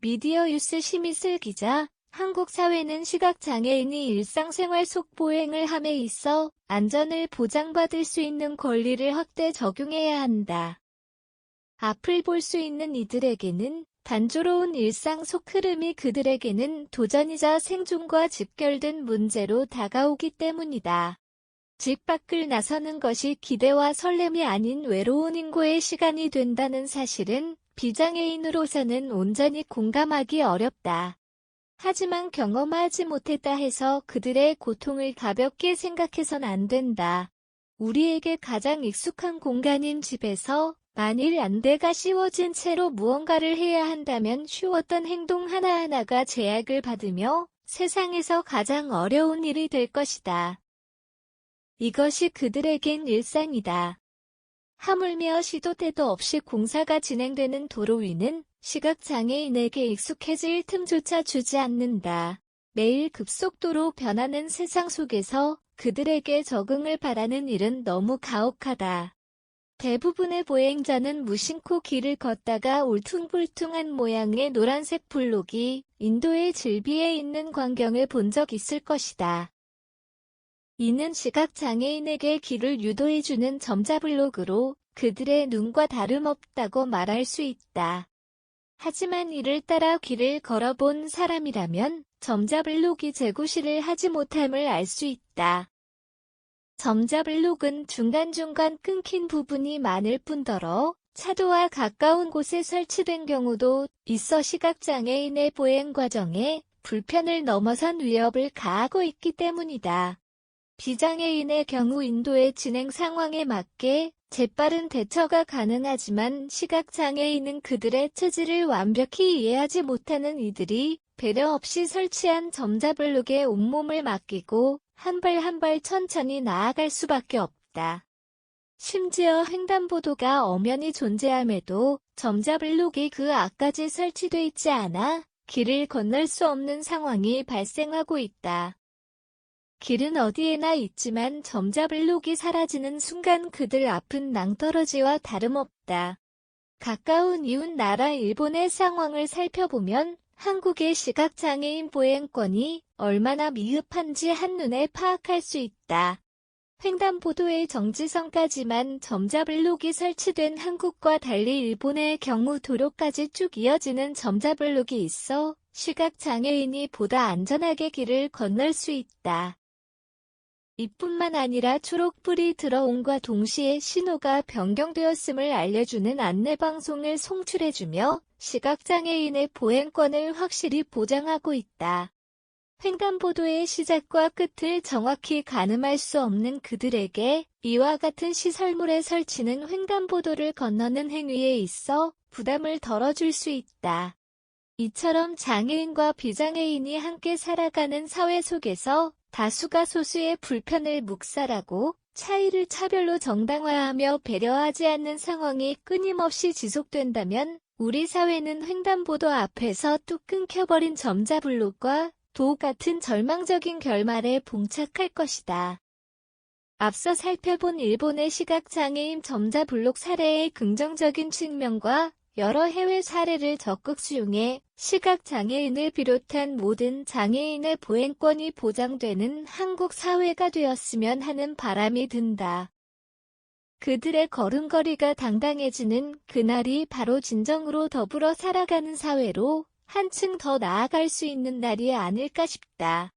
미디어유스 심희슬 기자, 한국 사회는 시각장애인이 일상생활 속 보행을 함에 있어 안전을 보장받을 수 있는 권리를 확대 적용해야 한다. 앞을 볼 수 있는 이들에게는 단조로운 일상 속 흐름이 그들에게는 도전이자 생존과 직결된 문제로 다가오기 때문이다. 집 밖을 나서는 것이 기대와 설렘이 아닌 외로운 인고의 시간이 된다는 사실은 비장애인으로서는 온전히 공감하기 어렵다. 하지만 경험하지 못했다 해서 그들의 고통을 가볍게 생각해선 안 된다. 우리에게 가장 익숙한 공간인 집에서 만일 안대가 씌워진 채로 무언가를 해야 한다면 쉬웠던 행동 하나하나가 제약을 받으며 세상에서 가장 어려운 일이 될 것이다. 이것이 그들에겐 일상이다. 하물며 시도 때도 없이 공사가 진행되는 도로 위는 시각장애인에게 익숙해질 틈조차 주지 않는다. 매일 급속도로 변하는 세상 속에서 그들에게 적응을 바라는 일은 너무 가혹하다. 대부분의 보행자는 무심코 길을 걷다가 울퉁불퉁한 모양의 노란색 블록이 인도의 질비에 있는 광경을 본 적 있을 것이다. 이는 시각장애인에게 길을 유도해주는 점자블록으로 그들의 눈과 다름없다고 말할 수 있다. 하지만 이를 따라 길을 걸어본 사람이라면 점자블록이 재구시를 하지 못함을 알 수 있다. 점자블록은 중간중간 끊긴 부분이 많을 뿐더러 차도와 가까운 곳에 설치된 경우도 있어 시각장애인의 보행 과정에 불편을 넘어선 위협을 가하고 있기 때문이다. 비장애인의 경우 인도의 진행 상황에 맞게 재빠른 대처가 가능하지만 시각장애인은 그들의 처지를 완벽히 이해하지 못하는 이들이 배려 없이 설치한 점자블록에 온몸을 맡기고 한 발 한 발 천천히 나아갈 수밖에 없다. 심지어 횡단보도가 엄연히 존재함에도 점자블록이 그 앞까지 설치돼 있지 않아 길을 건널 수 없는 상황이 발생하고 있다. 길은 어디에나 있지만 점자블록이 사라지는 순간 그들 앞은 낭떠러지와 다름없다. 가까운 이웃 나라 일본의 상황을 살펴보면 한국의 시각장애인 보행권이 얼마나 미흡한지 한눈에 파악할 수 있다. 횡단보도의 정지선까지만 점자블록이 설치된 한국과 달리 일본의 경우 도로까지 쭉 이어지는 점자블록이 있어 시각장애인이 보다 안전하게 길을 건널 수 있다. 이뿐만 아니라 초록불이 들어옴과 동시에 신호가 변경되었음을 알려주는 안내방송을 송출해주며 시각장애인의 보행권을 확실히 보장하고 있다. 횡단보도의 시작과 끝을 정확히 가늠할 수 없는 그들에게 이와 같은 시설물의 설치는 횡단보도를 건너는 행위에 있어 부담을 덜어줄 수 있다. 이처럼 장애인과 비장애인이 함께 살아가는 사회 속에서 다수가 소수의 불편을 묵살하고 차이를 차별로 정당화하며 배려하지 않는 상황이 끊임없이 지속된다면 우리 사회는 횡단보도 앞에서 뚝 끊겨버린 점자블록과 도 같은 절망적인 결말에 봉착할 것이다. 앞서 살펴본 일본의 시각장애인 점자블록 사례의 긍정적인 측면과 여러 해외 사례를 적극 수용해 시각장애인을 비롯한 모든 장애인의 보행권이 보장되는 한국 사회가 되었으면 하는 바람이 든다. 그들의 걸음걸이가 당당해지는 그날이 바로 진정으로 더불어 살아가는 사회로 한층 더 나아갈 수 있는 날이 아닐까 싶다.